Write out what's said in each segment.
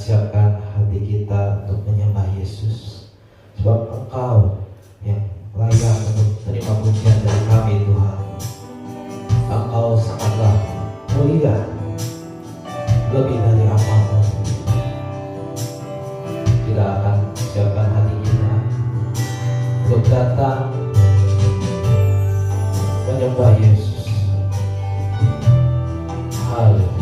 siapkan hati kita untuk menyembah Yesus, sebab Engkau yang layak untuk terima pujian dari kami Tuhan. Engkau sangatlah mulia, lebih dari apapun. Kita akan siapkan hati kita untuk datang menyembah Yesus. Haleluya.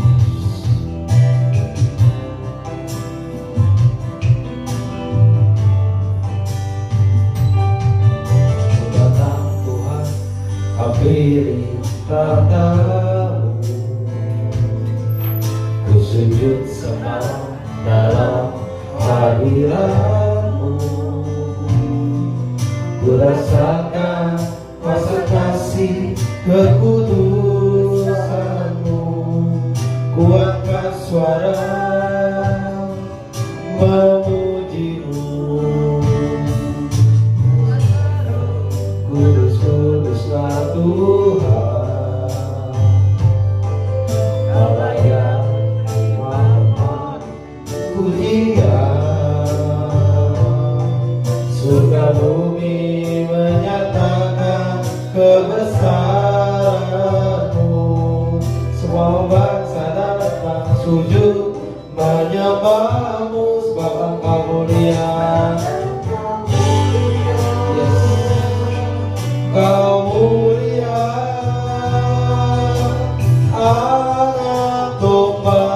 Datang Tuhan, hampiri katamu, ku sujud sembah dalam hadiratmu, ku rasakan kuasa kasih kekudusanmu, kuatkan suara memujimu. Kudus, kuduslah Tuhan, Allah yang terima pujian. Surga bumi menyatakan kebesaranmu, semua bangsa datang sujud menyembahmu, sebab Engkau mulia. Kau mulia, Anak domba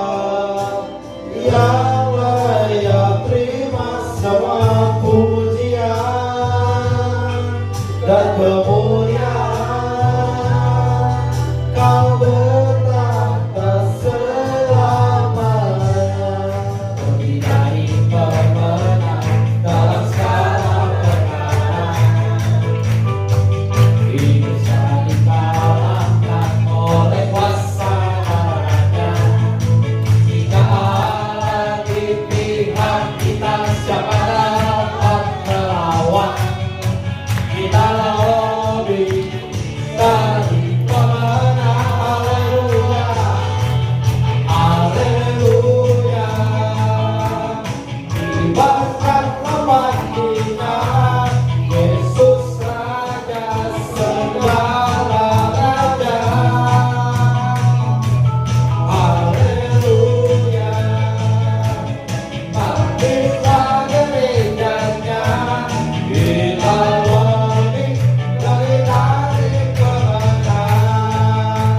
yang layak terima semua pujian dan kemuliaan. Kau bertahta selamanya, menjadi pemenang dalam segala perkara. Bisa dikalahkan oleh kuasa raja. Jika Allah di pihak kita, siapa dapat melawan? Kita lebih dari pemenang. Haleluya, haleluya. Kibarkan nama kita, Yesus Raja segala raja. Haleluya, bangkitlah gerejanya, kita lebih dari kemenangan.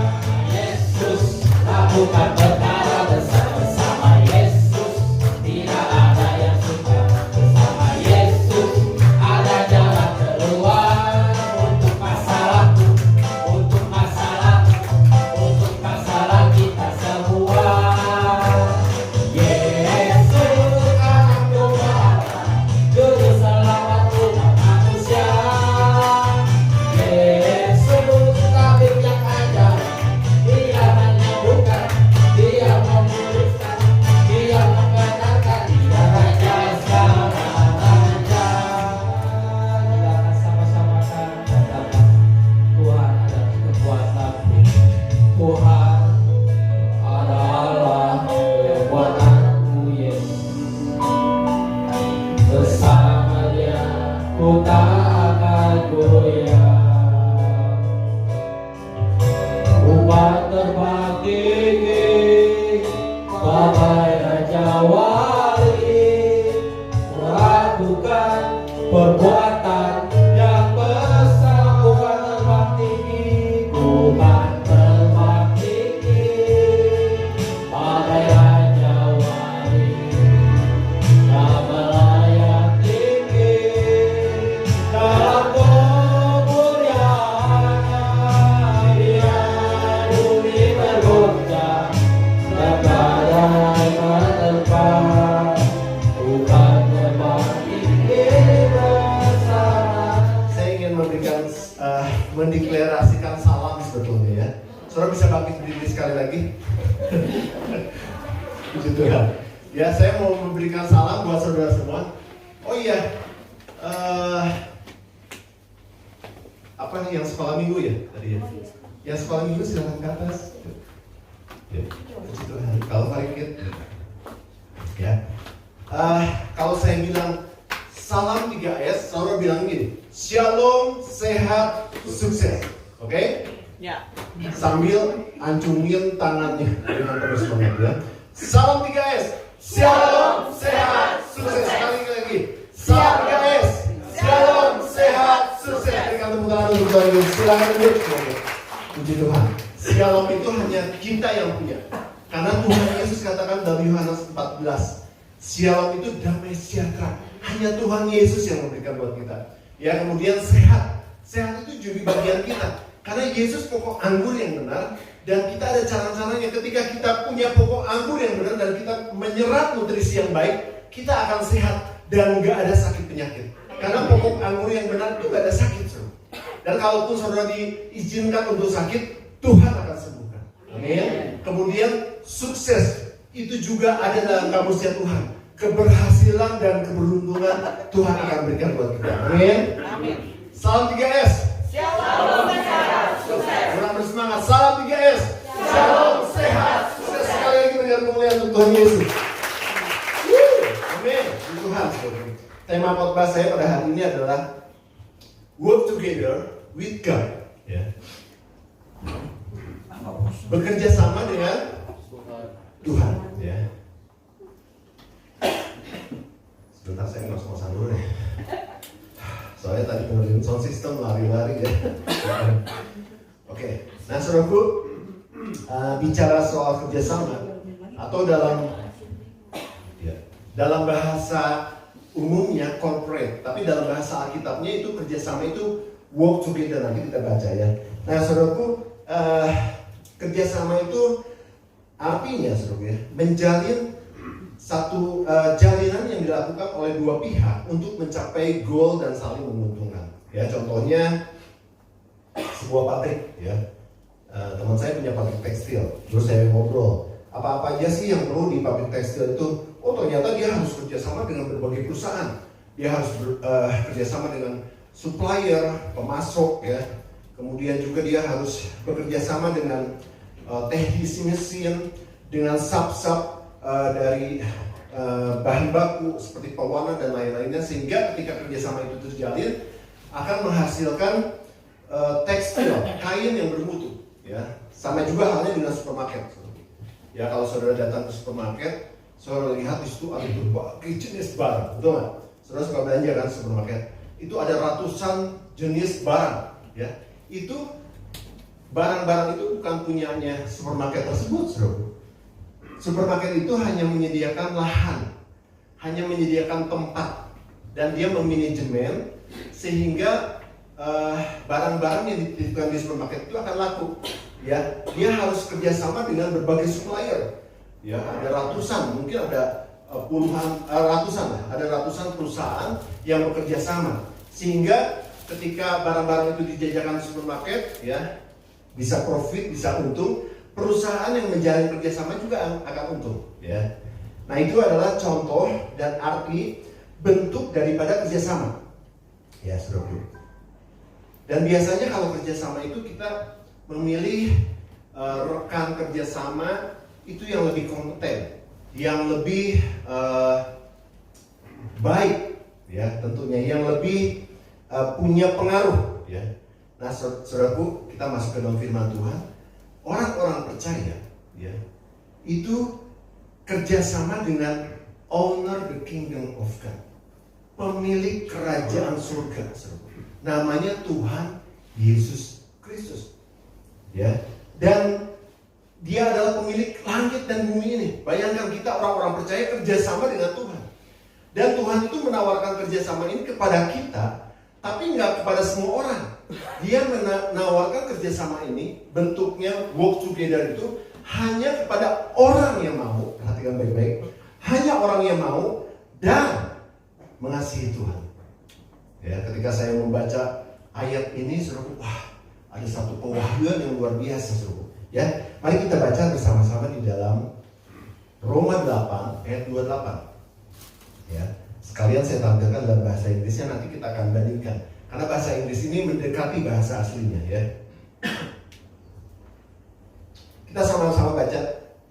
Yesus lakukan perkara besar bersama Yesus, tidak ada yang suka. Bersama Yesus ada jalan keluar untuk masalahku, untuk masalahku, untuk masalah kita semua. Yesus anak domba, juru selamat umat manusia. Yesus tabib yang ajaib, Dia menyembuhkan, Dia memulihkan, Dia membenarkan, Dia raja segala raja. Kita akan sama-sama katakan, Tuhan adalah kekuatan, Tuhan adalah kekuatanku, Yesus. Bersama Dia ku tak akan goyah. Umat terbang tinggi, bagai Raja Wali, melakukan perbuatan yang besar. Umat terbang tinggi, umat terbang tinggi, bagai Raja Wali, yang melayang tinggi dalam kemuliaannya. Dia bumi bergoncang dan badai menerpa, bukan terbang tinggi bersama. Saya ingin mendeklarasikan salam sebetulnya ya. Saudara bisa bangkit berdiri sekali lagi. Puji Tuhan. Ya, saya mau memberikan salam buat saudara semua. Oh iya, apa nih yang sekolah minggu ya tadi ya? Yang sekolah minggu silahkan ke atas. Ya, puji Tuhan. Kalau parkir, ya. Kalau saya bilang salam 3S, saudara bilang gini, shalom, sehat, sukses. Oke? Ya. Sambil ancungin tangannya dengan terus banget ya. Salam 3S, shalom, sehat, sukses. Sekali lagi, salam 3S, shalom, sehat, sukses. Berikan tepuk tangan untuk Tuhan Yesus. Silakan duduk. Puji Tuhan. Shalom itu hanya kita yang punya. Karena Tuhan Yesus katakan dalam Yohanes 14, shalom itu damai sejahtera. Hanya Tuhan Yesus yang memberikan buat kita. Ya, kemudian sehat. Sehat itu jadi bagian kita. Karena Yesus pokok anggur yang benar. Dan kita ada cara-caranya ketika kita punya pokok anggur yang benar. Dan kita menyerap nutrisi yang baik. Kita akan sehat. Dan gak ada sakit penyakit. Karena pokok anggur yang benar itu gak ada sakit. Dan kalaupun saudara diizinkan untuk sakit, Tuhan akan sembuhkan. Amin. Kemudian sukses. Itu juga ada dalam kamusnya Tuhan. Keberhasilan dan keberuntungan Tuhan akan berikan buat kita. Amin. Amin. Salam 3S. Shalom, sehat, sukses. Orang bersemangat. Salam 3S. Shalom, sehat, sukses. Sekali lagi dengan kemuliaan untuk Tuhan Yesus. Amin. Puji Tuhan. Tema khotbah saya pada hari ini adalah work together with God. Ya. Bekerja sama dengan Tuhan. Ya. Sebentar saya ngos-ngosan dulu nih. Soalnya tadi dengerin sound system lari-lari ya. Oke, nah saudaraku, bicara soal kerjasama atau dalam bahasa umumnya corporate, tapi dalam bahasa Alkitabnya itu kerjasama itu work together. Nanti kita baca ya. Nah saudaraku, kerjasama itu artinya saudaraku ya, menjalin satu jalinan yang dilakukan oleh dua pihak untuk mencapai goal dan saling menguntungkan. Ya, contohnya sebuah pabrik. Ya, teman saya punya pabrik tekstil. Terus saya ngobrol, apa aja sih yang perlu di pabrik tekstil itu? Oh, ternyata dia harus kerjasama dengan berbagai perusahaan. Dia harus kerjasama dengan supplier, pemasok. Ya, kemudian juga dia harus bekerjasama dengan teknisi mesin, dengan sub-sub dari bahan baku seperti pewarna dan lain-lainnya, sehingga ketika kerjasama itu terjalin akan menghasilkan tekstil, kain yang bermutu. Ya, sama juga halnya dengan supermarket. Ya, kalau saudara datang ke supermarket, saudara lihat di situ ada berbagai jenis barang, betul nggak? Saudara suka belanja kan supermarket? Itu ada ratusan jenis barang. Ya, itu barang-barang itu bukan punyanya supermarket tersebut, saudara. Supermarket itu hanya menyediakan lahan, hanya menyediakan tempat, dan dia memanajemen sehingga barang-barang yang dititipkan di supermarket itu akan laku. Ya, dia harus kerjasama dengan berbagai supplier. Ya, ada ratusan, mungkin ada ratusan perusahaan yang bekerja sama, sehingga ketika barang-barang itu dijajakan di supermarket, ya bisa profit, bisa untung. Perusahaan yang menjalin kerjasama juga akan untung. Ya. Nah, itu adalah contoh dan arti bentuk daripada kerjasama. Ya, saudara. Dan biasanya kalau kerjasama itu kita memilih rekan kerjasama itu yang lebih kompeten, yang lebih baik, ya tentunya, yang lebih punya pengaruh. Ya. Nah, saudaraku, kita masuk ke dalam firman Tuhan. Orang-orang percaya, ya, itu kerjasama dengan owner the kingdom of God, pemilik kerajaan surga, namanya Tuhan Yesus Kristus, ya, dan Dia adalah pemilik langit dan bumi ini. Bayangkan kita orang-orang percaya kerjasama dengan Tuhan, dan Tuhan itu menawarkan kerjasama ini kepada kita, tapi nggak kepada semua orang. Dia menawarkan kerjasama ini, bentuknya work together itu hanya kepada orang yang mau. Perhatikan baik-baik, hanya orang yang mau dan mengasihi Tuhan. Ya, ketika saya membaca ayat ini, saudara, wah, ada satu pewahyuan yang luar biasa, saudara. Ya, mari kita baca bersama-sama di dalam Roma 8 ayat 28. Ya, sekalian saya tampilkan dalam bahasa Inggrisnya, nanti kita akan bandingkan. Karena bahasa Inggris ini mendekati bahasa aslinya, ya. Kita sama-sama baca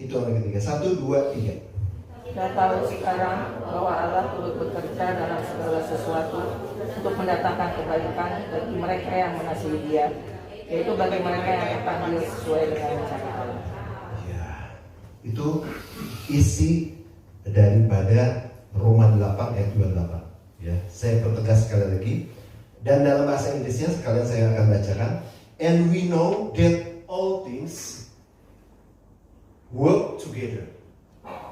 itu yang ketiga. 1, 2, 3. Kita tahu sekarang bahwa Allah turut bekerja dalam segala sesuatu untuk mendatangkan kebaikan bagi mereka yang mengasihi Dia, yaitu bagi mereka yang dipanggil sesuai dengan rencana Allah. Ya, itu isi daripada Roma 8 ayat 28. Ya, saya pertegas sekali lagi. Dan dalam bahasa Inggrisnya sekalian saya akan bacakan. And we know that all things work together.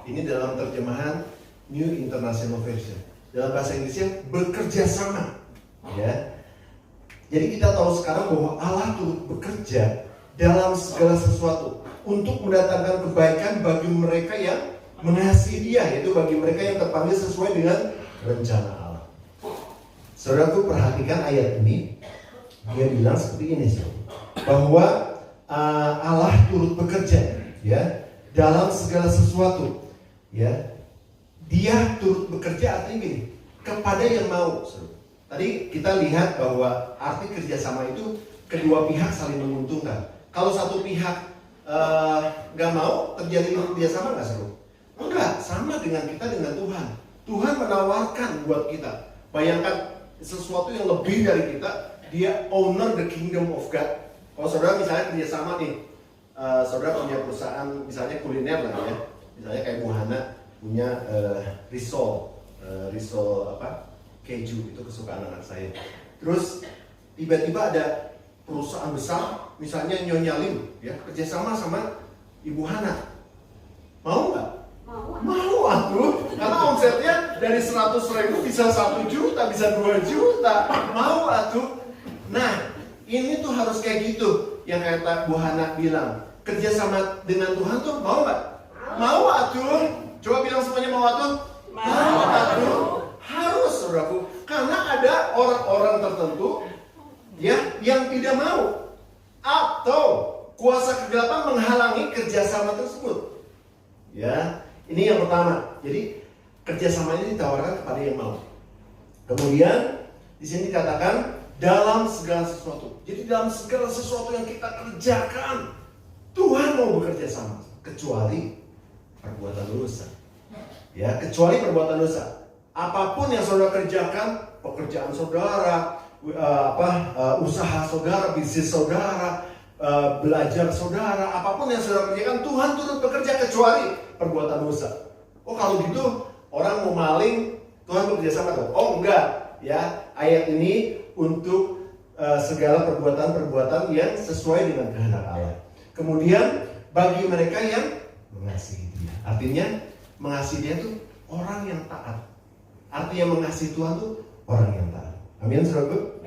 Ini dalam terjemahan New International Version. Dalam bahasa Inggrisnya bekerja sama. Ya. Jadi kita tahu sekarang bahwa Allah turut bekerja dalam segala sesuatu untuk mendatangkan kebaikan bagi mereka yang mengasihi Dia, yaitu bagi mereka yang terpanggil sesuai dengan rencana Allah. Saudaraku, perhatikan ayat ini. Dia bilang seperti ini, bahwa Allah turut bekerja, ya, dalam segala sesuatu. Ya, Dia turut bekerja artinya gini, kepada yang mau. Tadi kita lihat bahwa arti kerjasama itu kedua pihak saling menguntungkan. Kalau satu pihak nggak mau, terjadi kerjasama nggak seru? Enggak, sama dengan kita dengan Tuhan. Tuhan menawarkan buat kita. Bayangkan sesuatu yang lebih dari kita. Dia owner the kingdom of God. Kalau saudara misalnya kerjasama nih, saudara punya perusahaan misalnya kuliner lah ya. Misalnya kayak Bu Hana punya risol keju, itu kesukaan anak saya. Terus tiba-tiba ada perusahaan besar, misalnya Nyonya Lim, ya, kerjasama sama Ibu Hana. Mau nggak? Mau atuh. Karena omsetnya dari 100.000 bisa 1 juta, bisa 2 juta. Mau atuh. Nah, ini tuh harus kayak gitu. Yang kayak Bu Hana bilang, kerjasama dengan Tuhan tuh mau nggak? Mau atuh. Coba bilang semuanya mau atuh. Mau atuh. Harus, saudaraku. Karena ada orang-orang tertentu ya yang tidak mau, atau kuasa kegelapan menghalangi kerjasama tersebut. Ya, ini yang pertama. Jadi kerjasama ini ditawarkan kepada yang mau. Kemudian di sini dikatakan dalam segala sesuatu. Jadi dalam segala sesuatu yang kita kerjakan, Tuhan mau bekerja sama, kecuali perbuatan dosa. Ya, kecuali perbuatan dosa. Apapun yang saudara kerjakan, pekerjaan saudara, usaha saudara, bisnis saudara, belajar saudara, apapun yang saudara kerjakan, Tuhan turut bekerja kecuali perbuatan dosa. Oh, kalau gitu orang mau maling, Tuhan bekerja sama dong? Oh, enggak. Ya, ayat ini untuk segala perbuatan-perbuatan yang sesuai dengan kehendak Allah. Kemudian bagi mereka yang mengasihi Dia. Artinya mengasihi Dia itu orang yang taat. Artinya mengasihi Tuhan itu orang yang taat. Amin, saudaraku?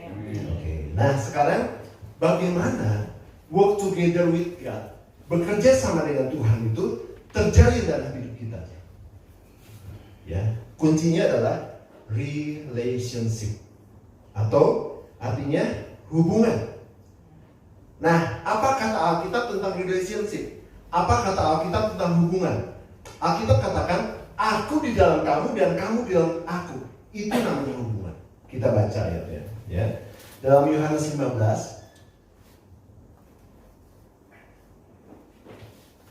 Oke. Nah, sekarang bagaimana work together with God, bekerja sama dengan Tuhan itu terjalin dalam hidup kita? Ya, kuncinya adalah relationship, atau artinya hubungan. Nah, apa kata Alkitab tentang relationship? Apa kata Alkitab tentang hubungan? Alkitab katakan, aku di dalam kamu dan kamu di dalam aku. Itu namanya hubungan. Kita baca ayatnya, ya. Dalam Yohanes 15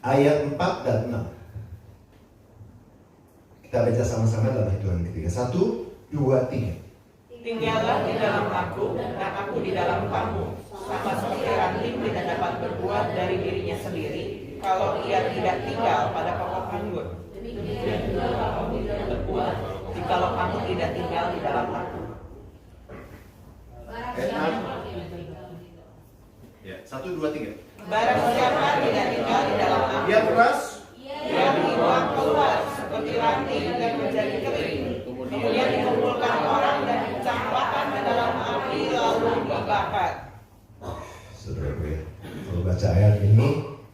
ayat 4 dan 6. Kita baca sama-sama dalam hitungan ketiga. 1, 2, 3. Tinggallah di dalam aku dan aku di dalam kamu. Sama seperti ranting tidak dapat berbuah dari dirinya sendiri kalau ia tidak tinggal pada pokok anggur. Demikian juga kamu tidak berbuah jikalau kamu tidak tinggal di dalam aku. Ya, 1, 2, 3. Barang siapa tidak tinggal di dalam aku, Dia beras, ia dibuang keluar seperti ranting dan menjadi kering. Kemudian dikumpulkan orang dan dicampakkan ke dalam api lalu dibakar. saudara gue, kalau baca ayat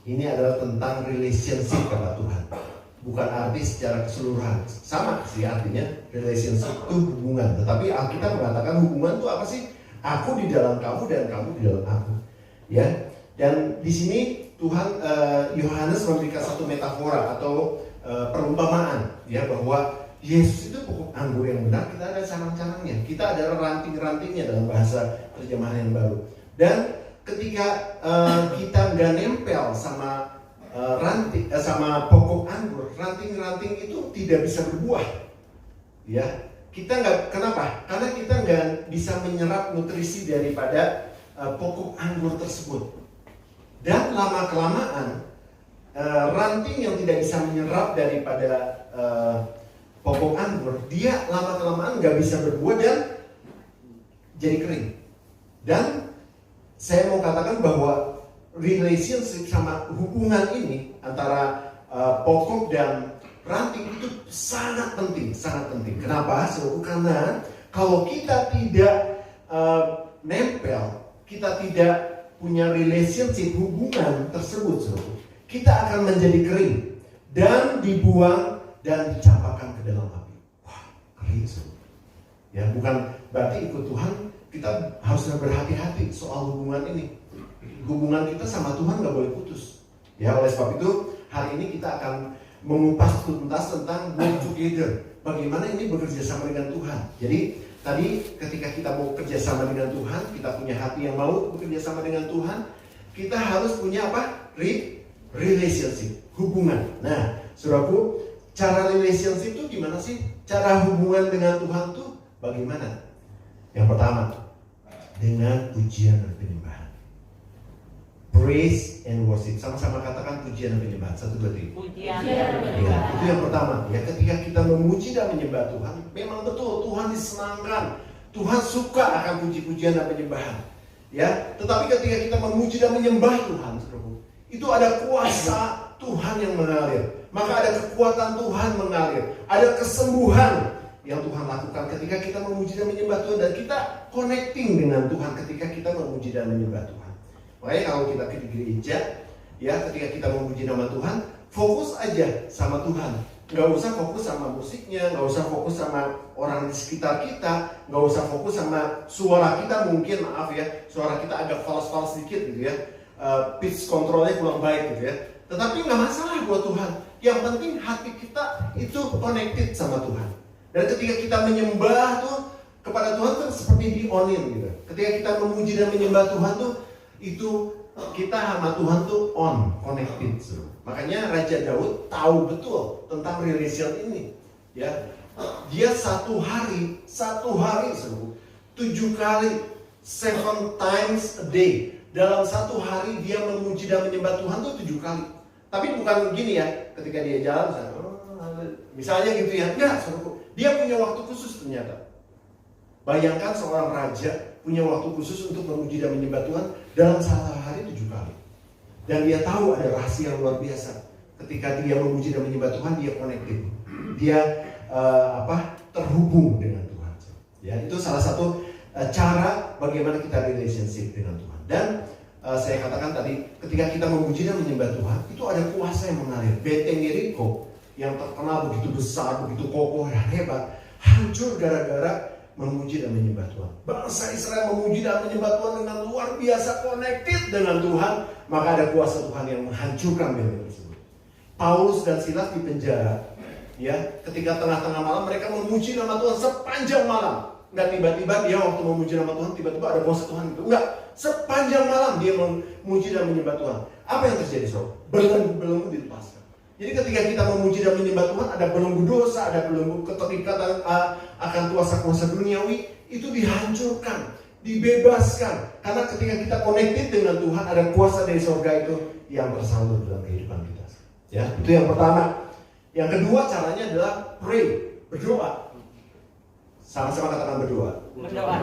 ini adalah tentang relationship kata Tuhan. Bukan arti secara keseluruhan. Sama sih artinya relationship itu hubungan. Tetapi Alkitab mengatakan hubungan itu apa sih? Aku di dalam kamu dan kamu di dalam aku. Ya. Dan di sini Tuhan Yohanes memberikan satu metafora atau perumpamaan ya, bahwa Yesus itu pokok anggur yang benar, kita ada canang-canangnya. Kita ada ranting-rantingnya dalam bahasa terjemahan yang baru. Dan ketika kita nggak nempel sama sama pokok anggur, ranting-ranting itu tidak bisa berbuah. Ya, kita nggak, kenapa? Karena kita nggak bisa menyerap nutrisi daripada pokok anggur tersebut. Dan lama kelamaan ranting yang tidak bisa menyerap daripada pokok anggur, dia lama kelamaan nggak bisa berbuah dan jadi kering. Dan saya mau katakan bahwa relationship sama hubungan ini antara pokok dan ranting itu sangat penting, sangat penting. Kenapa? Karena kalau kita tidak nempel, kita tidak punya relationship hubungan tersebut, kita akan menjadi kering dan dibuang dan dicampakkan ke dalam api. Wah, kering. Ya, bukan berarti ikut Tuhan kita harus berhati-hati soal hubungan ini. Hubungan kita sama Tuhan nggak boleh putus. Ya, oleh sebab itu hari ini kita akan mengupas tuntas tentang work together. Bagaimana ini bekerja sama dengan Tuhan. Jadi tadi ketika kita mau kerja sama dengan Tuhan, kita punya hati yang mau bekerja sama dengan Tuhan, kita harus punya apa? Relationship, hubungan. Nah, saudaraku, cara relationship itu gimana sih? Cara hubungan dengan Tuhan tuh bagaimana? Yang pertama, dengan pujian dan penyembahan. Praise and worship. Sama-sama katakan pujian dan penyembahan. 1, 2, 3. Pujian dan penyembahan. Ya, itu yang pertama. Ya, ketika kita memuji dan menyembah Tuhan, memang betul Tuhan disenangkan. Tuhan suka akan puji-pujian dan penyembahan. Ya, tetapi ketika kita memuji dan menyembah Tuhan, itu ada kuasa Tuhan yang mengalir. Maka ada kekuatan Tuhan mengalir. Ada kesembuhan yang Tuhan lakukan ketika kita memuji dan menyembah Tuhan, dan kita connecting dengan Tuhan ketika kita memuji dan menyembah Tuhan. Makanya kalau kita ke gereja, ya, ketika kita memuji nama Tuhan, fokus aja sama Tuhan. Nggak usah fokus sama musiknya, nggak usah fokus sama orang di sekitar kita, nggak usah fokus sama suara kita. Mungkin, maaf ya, suara kita agak fals-fals sedikit gitu ya, pitch controlnya kurang baik gitu ya. Tetapi nggak masalah buat Tuhan. Yang penting hati kita itu connected sama Tuhan. Dan ketika kita menyembah tuh kepada Tuhan tuh seperti di-on-in gitu. Ketika kita memuji dan menyembah Tuhan tuh, itu kita sama Tuhan tuh connected. Makanya Raja Daud tahu betul tentang relation ini. Ya, dia satu hari 7 kali, 7 times a day. Dalam satu hari dia memuji dan menyembah Tuhan tuh 7 kali. Tapi bukan begini ya, ketika dia jalan misalnya gitu ya. Enggak, dia punya waktu khusus ternyata. Bayangkan seorang raja punya waktu khusus untuk memuji dan menyembah Tuhan dalam satu hari 7 kali. Dan dia tahu ada rahasia yang luar biasa. Ketika dia memuji dan menyembah Tuhan, dia connected. Dia terhubung dengan Tuhan. Ya, itu salah satu cara bagaimana kita relationship dengan Tuhan. Dan saya katakan tadi, ketika kita memuji dan menyembah Tuhan, itu ada kuasa yang mengalir. Benteng Yeriko yang terkenal begitu besar, begitu kokoh dan hebat, hancur gara-gara memuji dan menyembah Tuhan. Bangsa Israel memuji dan menyembah Tuhan dengan luar biasa connected dengan Tuhan, maka ada kuasa Tuhan yang menghancurkan benteng tersebut. Paulus dan Silas di penjara, ya, ketika tengah-tengah malam mereka memuji nama Tuhan sepanjang malam. Enggak tiba-tiba dia waktu memuji nama Tuhan tiba-tiba ada kuasa Tuhan itu. Enggak, sepanjang malam dia memuji dan menyembah Tuhan. Apa yang terjadi, Saudara? Belenggu dilepaskan. Jadi ketika kita memuji dan menyembah Tuhan, ada belenggu dosa, ada belenggu keterikatan akan kuasa-kuasa duniawi, itu dihancurkan, dibebaskan. Karena ketika kita connected dengan Tuhan, ada kuasa dari surga itu yang tersalur dalam kehidupan kita. Ya, itu yang pertama. Yang kedua caranya adalah pray, berdoa. Sama-sama katakan berdoa. Berdoa.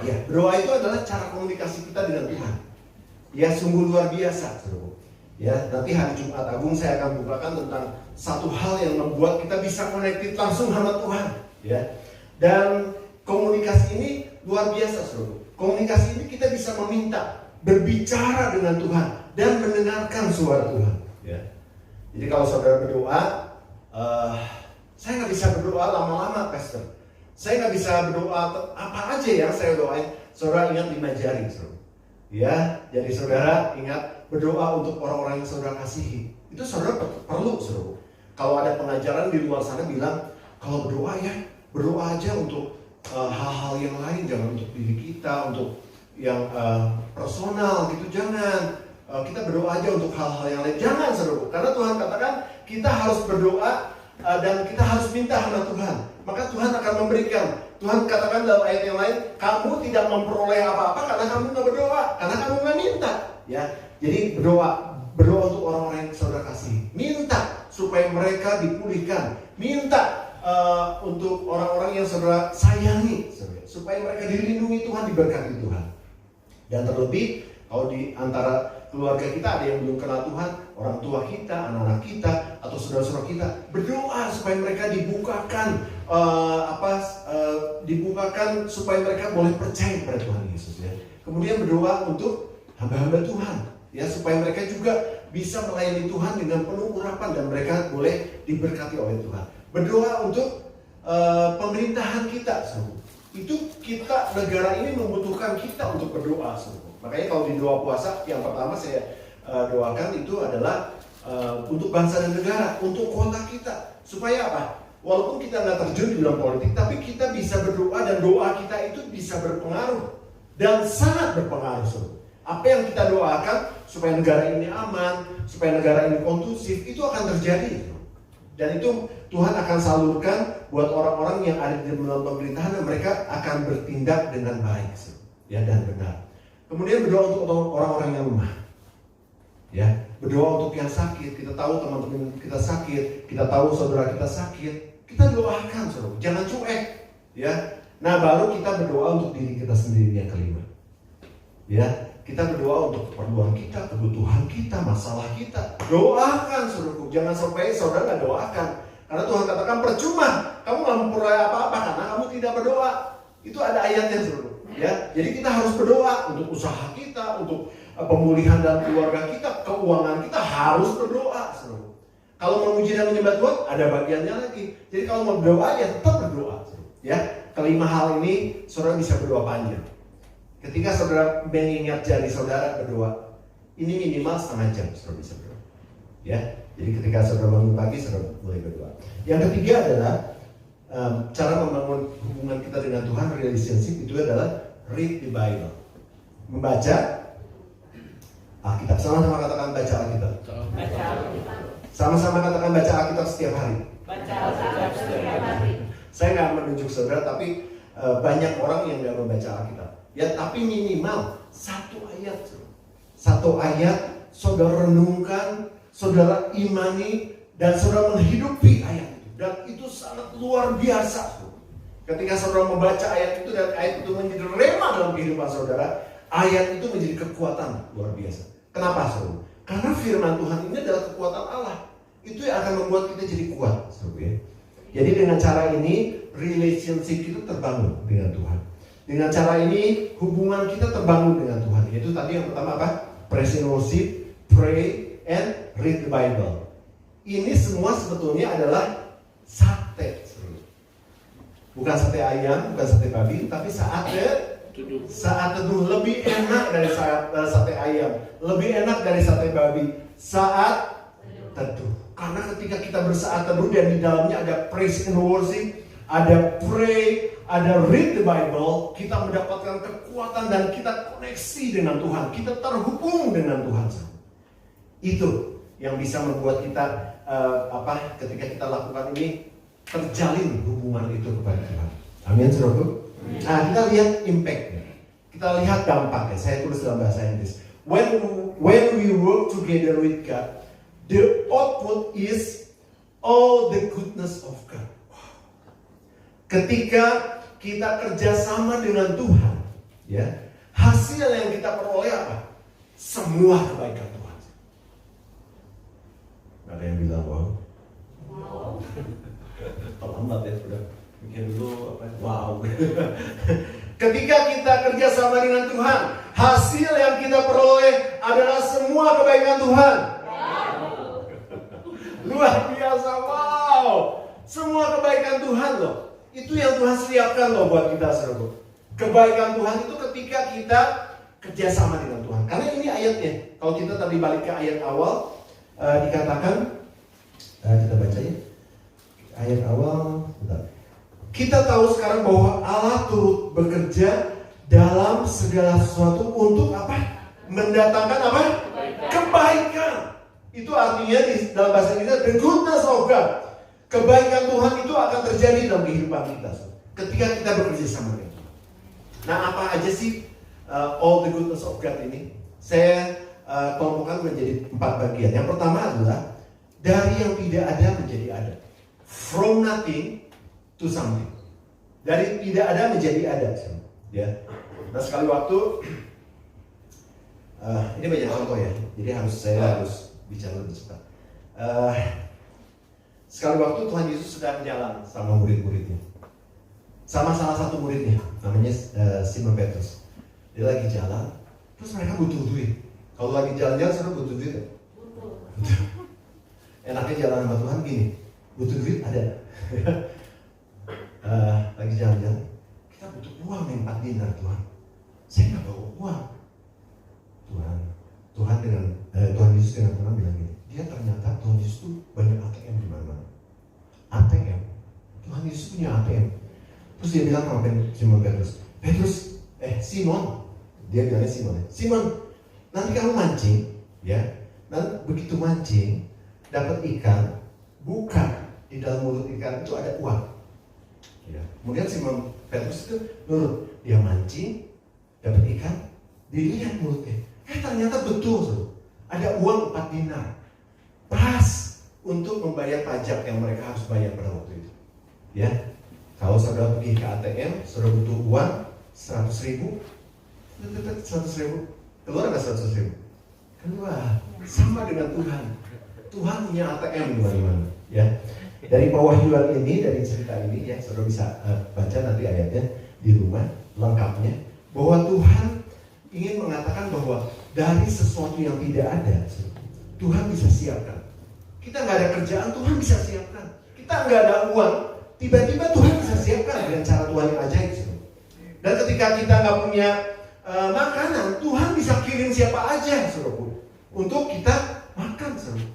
Ya, berdoa itu adalah cara komunikasi kita dengan Tuhan. Ya, sungguh luar biasa. Ya, nanti hari Jumat Agung saya akan bukakan tentang satu hal yang membuat kita bisa connected langsung sama Tuhan. Ya, dan komunikasi ini luar biasa, Saudara. Komunikasi ini kita bisa meminta, berbicara dengan Tuhan dan mendengarkan suara Tuhan. Ya, jadi kalau saudara berdoa, saya nggak bisa berdoa lama-lama, Pastor. Saya nggak bisa berdoa apa aja yang saya doain. Saudara ingat 5 jari, Saudara. Ya, jadi saudara ingat berdoa untuk orang-orang yang saudara kasihi. Itu saudara perlu, Saudara. Kalau ada pengajaran di luar sana bilang, kalau berdoa ya, berdoa aja untuk hal-hal yang lain, jangan untuk diri kita, untuk yang personal gitu, jangan. kita berdoa aja untuk hal-hal yang lain. Jangan saudaraku, karena Tuhan katakan kita harus berdoa dan kita harus minta sama Tuhan. Maka Tuhan akan memberikan. Tuhan katakan dalam ayat yang lain, kamu tidak memperoleh apa-apa karena kamu nggak berdoa, karena kamu nggak minta. Ya, jadi berdoa untuk orang-orang yang saudara kasih. Minta supaya mereka dipulihkan. Minta untuk orang-orang yang saudara sayangi, supaya mereka dilindungi Tuhan, diberkati Tuhan. Dan terlebih kalau di antara keluarga kita ada yang belum kenal Tuhan, orang tua kita, anak-anak kita, atau saudara-saudara kita, berdoa supaya mereka dibukakan supaya mereka boleh percaya kepada Tuhan Yesus. Ya. Kemudian berdoa untuk hamba-hamba Tuhan, ya, supaya mereka juga bisa melayani Tuhan dengan penuh urapan dan mereka boleh diberkati oleh Tuhan. Berdoa untuk pemerintahan kita, saudara. Itu kita, negara ini membutuhkan kita untuk berdoa, saudara. Makanya kalau di doa puasa yang pertama saya doakan itu adalah untuk bangsa dan negara, untuk kota kita, supaya apa? Walaupun kita nggak terjun di dalam politik, tapi kita bisa berdoa dan doa kita itu bisa berpengaruh dan sangat berpengaruh, saudara. Apa yang kita doakan supaya negara ini aman, supaya negara ini kondusif, itu akan terjadi. Dan itu Tuhan akan salurkan buat orang-orang yang ada di dalam pemerintahan dan mereka akan bertindak dengan baik, ya, dan benar. Kemudian berdoa untuk orang-orang yang lemah. Ya, berdoa untuk yang sakit. Kita tahu teman-teman kita sakit, kita tahu saudara kita sakit. Kita doakan, saudara. Jangan cuek, ya. Nah, baru kita berdoa untuk diri kita sendiri yang kelima. Ya, kita berdoa untuk keperluan kita, kebutuhan kita, masalah kita. Doakan, saudaraku. Jangan sampai saudara nggak doakan. Karena Tuhan katakan percuma, kamu nggak memperoleh apa-apa karena kamu tidak berdoa. Itu ada ayatnya, saudara. Ya, jadi kita harus berdoa untuk usaha kita, untuk pemulihan dalam keluarga kita, keuangan kita harus berdoa, saudara. Kalau memuji dan menyembah Tuhan ada bagiannya lagi. Jadi kalau mau berdoa ya tetap berdoa, saudara. Ya, kelima hal ini saudara bisa berdoa panjang. Ketika saudara mengingat jari saudara berdoa, ini minimal setengah jam saudara bisa berdoa. Ya, jadi ketika saudara bangun pagi saudara mulai berdoa. Yang ketiga adalah cara membangun hubungan kita dengan Tuhan, relationship, itu adalah read the Bible, membaca Alkitab. Sama-sama katakan baca Alkitab. Sama-sama katakan baca Alkitab setiap hari. Saya nggak menunjuk saudara, tapi banyak orang yang nggak membaca Alkitab. Ya, tapi minimal satu ayat saudara renungkan, saudara imani, dan saudara menghidupi ayat itu. Dan itu sangat luar biasa. Ketika saudara membaca ayat itu dan ayat itu menjadi rema dalam kehidupan saudara, ayat itu menjadi kekuatan luar biasa. Kenapa, saudara? Karena firman Tuhan ini adalah kekuatan Allah. Itu yang akan membuat kita jadi kuat, saudara. Jadi dengan cara ini relationship kita terbangun dengan Tuhan. Dengan cara ini hubungan kita terbangun dengan Tuhan. Yaitu tadi yang pertama apa? Praise and worship, pray and read the Bible. Ini semua sebetulnya adalah sate. Bukan sate ayam, bukan sate babi, tapi saat teduh. Lebih enak dari sate ayam, lebih enak dari sate babi. Saat teduh. Karena ketika kita bersaat teduh dan di dalamnya ada praise and worship, ada pray, ada read the Bible, kita mendapatkan kekuatan dan kita koneksi dengan Tuhan, kita terhubung dengan Tuhan. Itu yang bisa membuat kita ketika kita lakukan ini terjalin hubungan itu kepada Tuhan. Amin, saudaraku. Nah, kita lihat impact-nya. Kita lihat dampaknya. Saya tulis dalam bahasa Inggris. When we work together with God, the output is all the goodness of God. Ketika kita kerjasama dengan Tuhan, ya, hasil yang kita peroleh apa? Semua kebaikan Tuhan. Ada yang bilang wow. Terlambat ya, sudah bikin dulu apa? Wow. Ketika kita kerjasama dengan Tuhan, hasil yang kita peroleh adalah semua kebaikan Tuhan. Luar biasa, wow. Semua kebaikan Tuhan loh. Itu yang Tuhan sediakan loh buat kita, saudara. Kebaikan Tuhan itu ketika kita kerjasama dengan Tuhan. Karena ini ayatnya. Kalau kita tadi balik ke ayat awal, dikatakan, kita baca ya. Ayat awal, bentar. Kita tahu sekarang bahwa Allah turut bekerja dalam segala sesuatu untuk apa? Mendatangkan apa? dalam bahasa Inggris, the goodness of God. Kebaikan Tuhan itu akan terjadi dalam kehidupan kita ketika kita bekerja sama dengan Tuhan. Nah, apa aja sih all the goodness of God ini? Saya kelompokkan menjadi 4 bagian. Yang pertama adalah dari yang tidak ada menjadi ada. From nothing to something. Dari tidak ada menjadi ada. Ya. Nah, sekali waktu ini banyak contoh ya. Jadi saya harus bicara lebih cepat. Sekali waktu Tuhan Yesus sedang jalan sama murid-muridnya. Sama salah satu muridnya, namanya Simon Petrus. Dia lagi jalan, terus mereka butuh duit. Kalau lagi jalan-jalan, saudara butuh duit ya? Butuh. Enaknya jalan sama Tuhan gini, butuh duit ada. Lagi jalan-jalan, kita butuh uang nih 4 dinar Tuhan. Saya nggak bawa uang. Tuhan Yesus dengan Tuhan bilang gini, dia ternyata Tuhan Yesus tuh banyak ATM di mana-mana. ATM, Tuhan Yesus punya ATM. Terus dia bilang sama Simon Petrus, Simon, dia bilangnya Simon, Simon, nanti kamu mancing, ya, nanti begitu mancing, dapat ikan, buka di dalam mulut ikan itu ada uang. Ya. Kemudian Simon Petrus itu nurut, dia mancing, dapat ikan, dilihat mulutnya, ternyata betul, ada uang 4 dinar, pas untuk membayar pajak yang mereka harus bayar pada waktu itu. Ya, kalau saudara pergi ke ATM, saudara butuh uang 100.000, 100.000, keluar nggak 100.000? Keluar, sama dengan Tuhan. Tuhan punya ATM di mana-mana. Ya, dari pewahyuan ini, dari cerita ini, ya, saudara bisa baca nanti ayatnya di rumah lengkapnya, bahwa Tuhan ingin mengatakan bahwa dari sesuatu yang tidak ada, Tuhan bisa siapkan. Kita nggak ada kerjaan, Tuhan bisa siapkan. Kita nggak ada uang, tiba-tiba Tuhan bisa siapkan dengan cara Tuhan yang ajaib. Dan ketika kita nggak punya makanan, Tuhan bisa kirim siapa aja, saudara, untuk kita makan, saudara.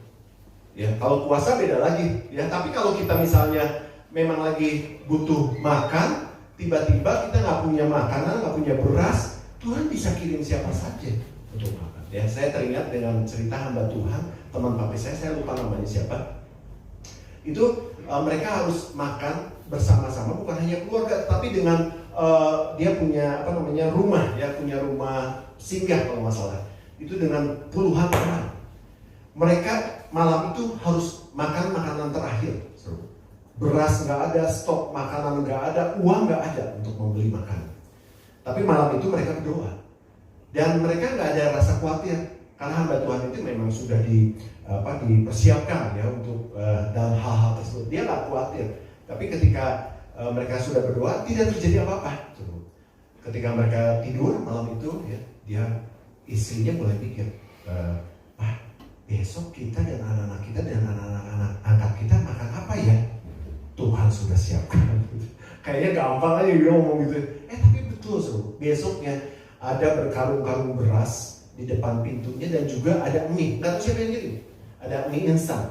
Ya, kalau puasa beda lagi. Ya, tapi kalau kita misalnya memang lagi butuh makan, tiba-tiba kita nggak punya makanan, nggak punya beras, Tuhan bisa kirim siapa saja untuk makan. Ya, saya teringat dengan cerita hamba Tuhan, teman papi saya lupa namanya siapa. Itu mereka harus makan bersama-sama, bukan hanya keluarga, tapi dengan dia punya rumah, ya, punya rumah singgah kalau nggak salah. Itu dengan puluhan orang. Mereka malam itu harus makan makanan terakhir. Beras nggak ada, stok makanan nggak ada, uang nggak ada untuk membeli makanan. Tapi malam itu mereka berdoa. Dan mereka nggak ada rasa khawatir, karena hamba Tuhan itu memang sudah dipersiapkan, ya, untuk dalam hal-hal tersebut. Dia nggak khawatir. Tapi ketika mereka sudah berdoa, tidak terjadi apa-apa. Ketika mereka tidur malam itu, ya, istrinya mulai pikir, besok kita dan anak-anak kita dan anak-anak angkat kita makan apa ya? Tuhan sudah siapkan. Kayaknya gampang aja dia ngomong gitu. Tapi betul, besoknya ada berkarung-karung beras di depan pintunya dan juga ada mie. Nggak tahu siapa yang ngirim. Ada mie instan.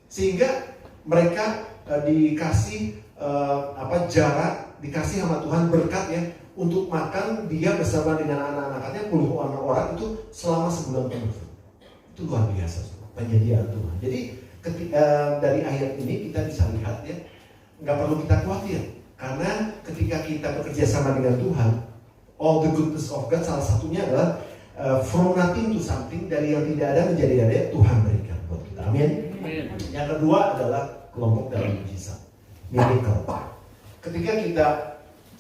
Sehingga mereka dikasih jarak, dikasih sama Tuhan berkat, ya, untuk makan dia bersama dengan anak-anaknya puluhan orang itu selama sebulan penuh. Itu luar biasa, penyediaan Tuhan. Jadi dari ayat ini kita bisa lihat, ya, nggak perlu kita khawatir, karena ketika kita bekerja sama dengan Tuhan, all the goodness of God, salah satunya adalah from nothing to something, dari yang tidak ada menjadi ada, Tuhan berikan buat kita. Amin. Yang kedua adalah kelompok dalam mujizat, miracle. Ketika kita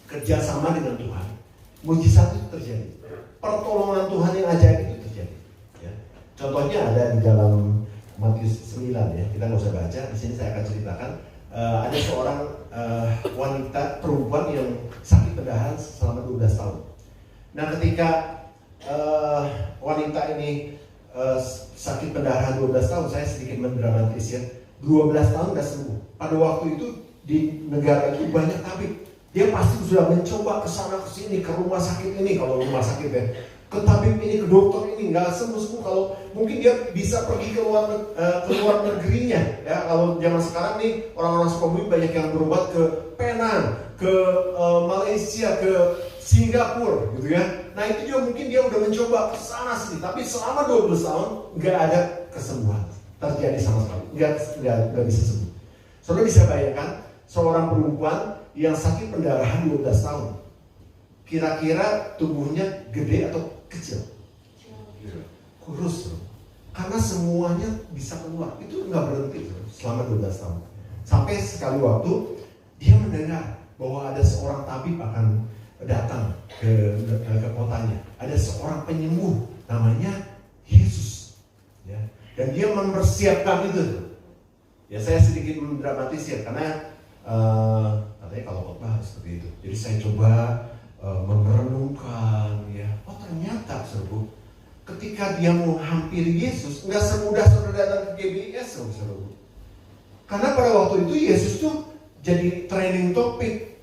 kerja sama dengan Tuhan, mujizat itu terjadi, pertolongan Tuhan yang ajaib itu terjadi. Ya. Contohnya ada di dalam Matius 9, ya, kita nggak usah baca. Di sini saya akan ceritakan. Ada seorang wanita perempuan yang sakit pendarahan selama 12 tahun. Nah, ketika wanita ini sakit pendarahan 12 tahun, saya sedikit mendramatis, ya. 12 tahun sudah sembuh. Pada waktu itu di negara itu banyak tabib. Dia pasti sudah mencoba ke sana ke sini, ke rumah sakit ini, kalau rumah sakit, ya, ke tabib ini, ke dokter ini, nggak sembuh-sembuh. Kalau mungkin dia bisa pergi ke luar negerinya, ya. Kalau zaman sekarang nih orang-orang Sukabumi banyak yang berobat ke Penang, ke Malaysia, ke Singapura, gitu, ya. Nah, itu dia mungkin dia udah mencoba ke sana sini, tapi selama 12 tahun nggak ada kesembuhan. terjadi sama sekali, nggak bisa sembuh. Saudara bisa bayangkan seorang perempuan yang sakit pendarahan 12 tahun, kira-kira tubuhnya gede atau kecil? Kurus, karena semuanya bisa keluar. Itu nggak berhenti selama 12 tahun. Sampai sekali waktu dia mendengar bahwa ada seorang tabib akan datang ke kotanya. Ada seorang penyembuh namanya Yesus, ya. Dan dia mempersiapkan itu. Ya, saya sedikit mendramatisir karena katanya kalau khotbah harus seperti itu. Jadi saya coba merenungkan, ya. Oh ternyata saudara, ketika dia mau hampiri Yesus, nggak semudah saudara datang ke GBS, saudara. Karena pada waktu itu Yesus tuh jadi trending topik.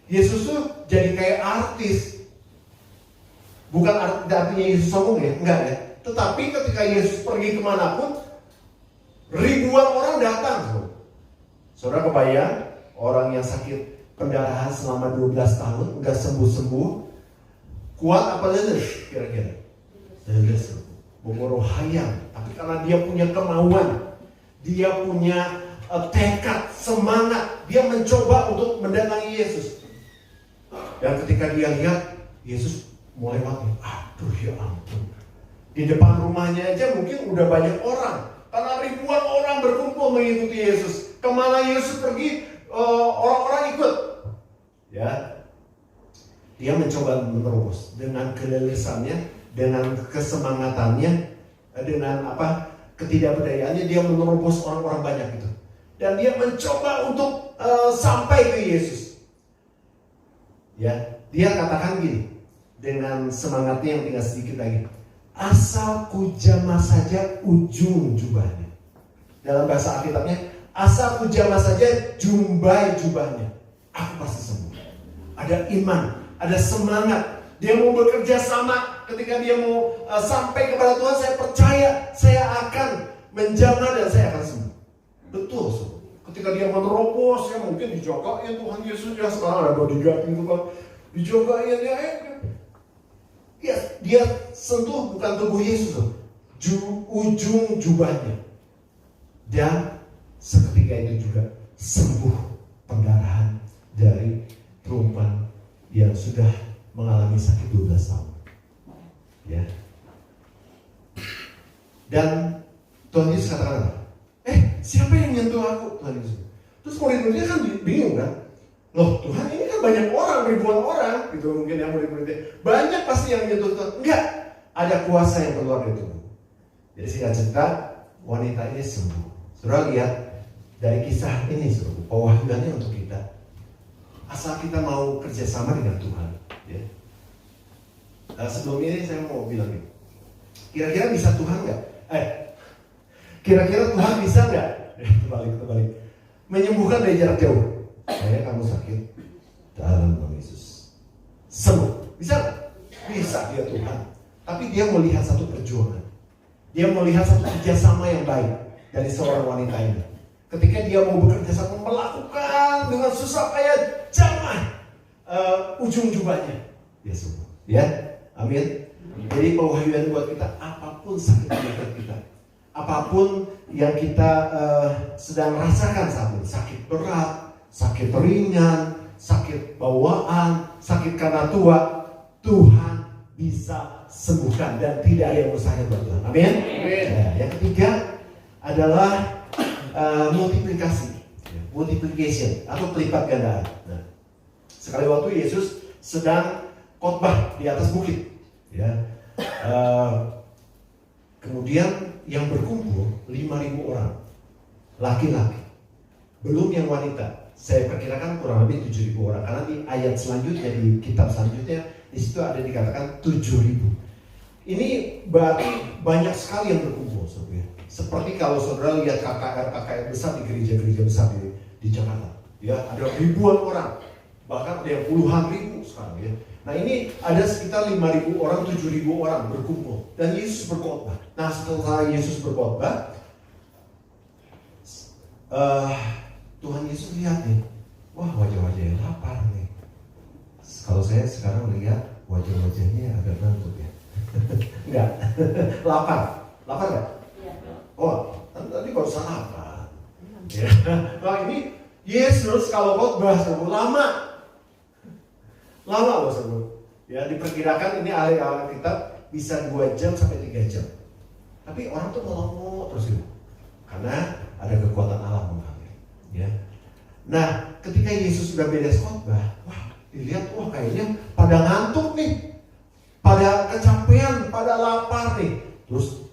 Yesus tuh jadi kayak artis. Bukan artinya Yesus sombong ya, enggak ya. Tetapi ketika Yesus pergi kemanapun, ribuan orang datang. Saudara kebayang, orang yang sakit pendarahan selama 12 tahun, nggak sembuh-sembuh, kuat apa leles kira-kira? Leles, bogoro hayang. Tapi karena dia punya kemauan, dia punya tekad, semangat, dia mencoba untuk mendatangi Yesus. Dan ketika dia lihat, Yesus mulai mati. Aduh ya ampun. Di depan rumahnya aja mungkin udah banyak orang. Karena ribuan orang berkumpul mengikuti Yesus. Kemana Yesus pergi, orang-orang ikut. Ya, dia mencoba menerobos dengan kelelesannya, dengan kesemangatannya, dengan ketidakberdayaannya, dia menerobos orang-orang banyak itu. Dan dia mencoba untuk sampai ke Yesus. Ya, dia katakan gini dengan semangatnya yang tinggal sedikit lagi. Asal ku jamah saja ujung jubahnya. Dalam bahasa Alkitabnya, asal ku jamah saja jumbai jubahnya, aku pasti sembuh. Ada iman, ada semangat. Dia mau bekerja sama. Ketika dia mau sampai kepada Tuhan, saya percaya saya akan menjamah dan saya akan sembuh. Betul, so. Ketika dia menerobos, ya mungkin dijagain Tuhan Yesus, ya sekarang ada bodyguard gitu kan, dijagain ya, dia sentuh bukan tubuh Yesus, ujung jubahnya, dan seketika itu juga sembuh pendarahan dari perempuan yang sudah mengalami sakit 12 tahun, ya. Dan Tuhan Yesus katakan, siapa yang nyentuh aku? Tuhan Yesus. Terus murid-muridnya kan bingung kan? Loh Tuhan, ini kan banyak orang, ribuan orang gitu, mungkin yang murid-muridnya banyak pasti yang nyentuh Tuhan. Enggak, ada kuasa yang keluar dari tubuh. Jadi singkat cerita, wanita ini sembuh. Saudara lihat dari kisah ini, saudara, pewahyuannya untuk kita. Asal kita mau kerjasama dengan Tuhan, ya. Sebelum ini saya mau bilang nih, kira-kira bisa Tuhan nggak? Kira-kira Tuhan bisa nggak? Terbalik. Menyembuhkan dari jarak jauh. Saya kamu sakit, dalam nama Yesus sembuh. Bisa nggak? Bisa dia Tuhan. Tapi dia melihat satu perjuangan. Dia melihat satu kerjasama yang baik dari seorang wanita ini. Ketika dia mau bekerja sama, melakukan dengan susah payah jamah ujung jubahnya, dia sembuh. Ya, amin. Jadi pewahyuan buat kita, apapun sakit penyakit kita, apapun yang kita sedang rasakan saat ini, sakit berat, sakit ringan, sakit bawaan, sakit karena tua, Tuhan bisa sembuhkan dan tidak ada yang mustahil buat Tuhan. Amin. Nah, yang ketiga adalah multiplication atau pelipat gandaan. Nah, sekali waktu Yesus sedang khotbah di atas bukit, ya. Kemudian yang berkumpul 5.000 orang, laki-laki, belum yang wanita. Saya perkirakan kurang lebih 7.000 orang, karena di ayat selanjutnya, di kitab selanjutnya, di situ ada dikatakan 7.000. Ini berarti banyak sekali yang berkumpul, saudara. Seperti kalau saudara lihat KKR besar di gereja-gereja besar di Jakarta, ya, ada ribuan orang, bahkan ada yang puluhan ribu sekarang, ya. Nah ini ada sekitar 5.000 orang, 7.000 orang berkumpul, dan Yesus berkhotbah. Nah setelah Yesus berkhotbah, Tuhan Yesus lihat nih, wah wajah-wajah yang lapar nih. Kalau saya sekarang lihat wajah-wajahnya agak ngantuk ya. Enggak, lapar nggak? Oh, baru sarapan. Ya. Nah ini Yesus kalau khotbah lama loh saudara. Ya diperkirakan ini ahli Alkitab bisa 2 jam sampai 3 jam. Tapi orang tuh melongo terus gitu. Karena ada kekuatan alam mengalir. Ya. Nah, ketika Yesus sudah beres khotbah, wah, dilihat kayaknya pada ngantuk nih. Pada kecapean, pada lapar nih. Terus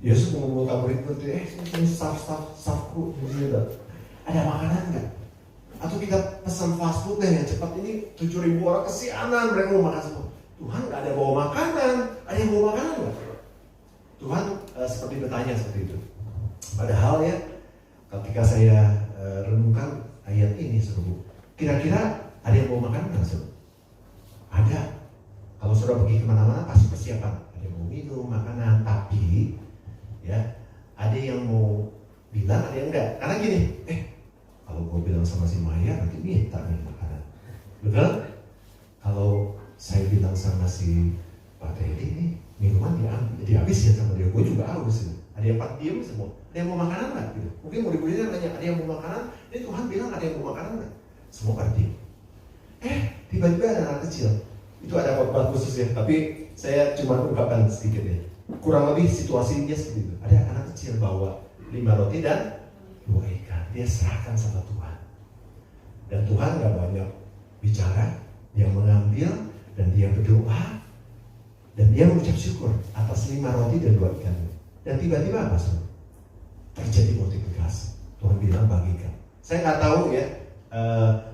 Yesus mengumpulkan murid-murid, ini staff-staffku, ada makanan nggak? Atau kita pesan fast food deh yang cepat, ini 7.000 orang kesianan, mereka mau makan semua. Tuhan nggak ada bawa makanan, ada yang bawa makanan nggak? Tuhan seperti bertanya seperti itu. Padahal ya, ketika saya renungkan ayat ini, saudara, kira-kira ada yang bawa makanan nggak, saudara? Ada. Kalau saudara pergi kemana-mana pasti persiapan. Ada yang mau minum makanan, tapi ya ada yang mau bilang, ada yang enggak. Karena gini, kalau gue bilang sama si Maya nanti minta nih makanan, betul? Kalau saya bilang sama si Pak Teddy nih minuman dihabis ya sama dia, gue juga haus. Ada yang diem semua. Ada yang mau makanan nggak? Gitu. Mungkin murid-muridnya nanya, ada yang mau makanan? Ini Tuhan bilang ada yang mau makanan nggak? Semua pergi. Tiba-tiba ada anak kecil. Itu ada khotbah khusus ya, tapi saya cuma ungkapkan sedikit ya. Kurang lebih situasinya seperti itu. Ada anak kecil bawa 5 roti dan 2 ikan. Dia serahkan sama Tuhan. Dan Tuhan gak banyak bicara. Dia mengambil dan dia berdoa. Dan dia mengucap syukur atas 5 roti dan 2 ikan. Dan tiba-tiba apa? Terjadi multiplikasi. Tuhan bilang bagikan. Saya gak tahu ya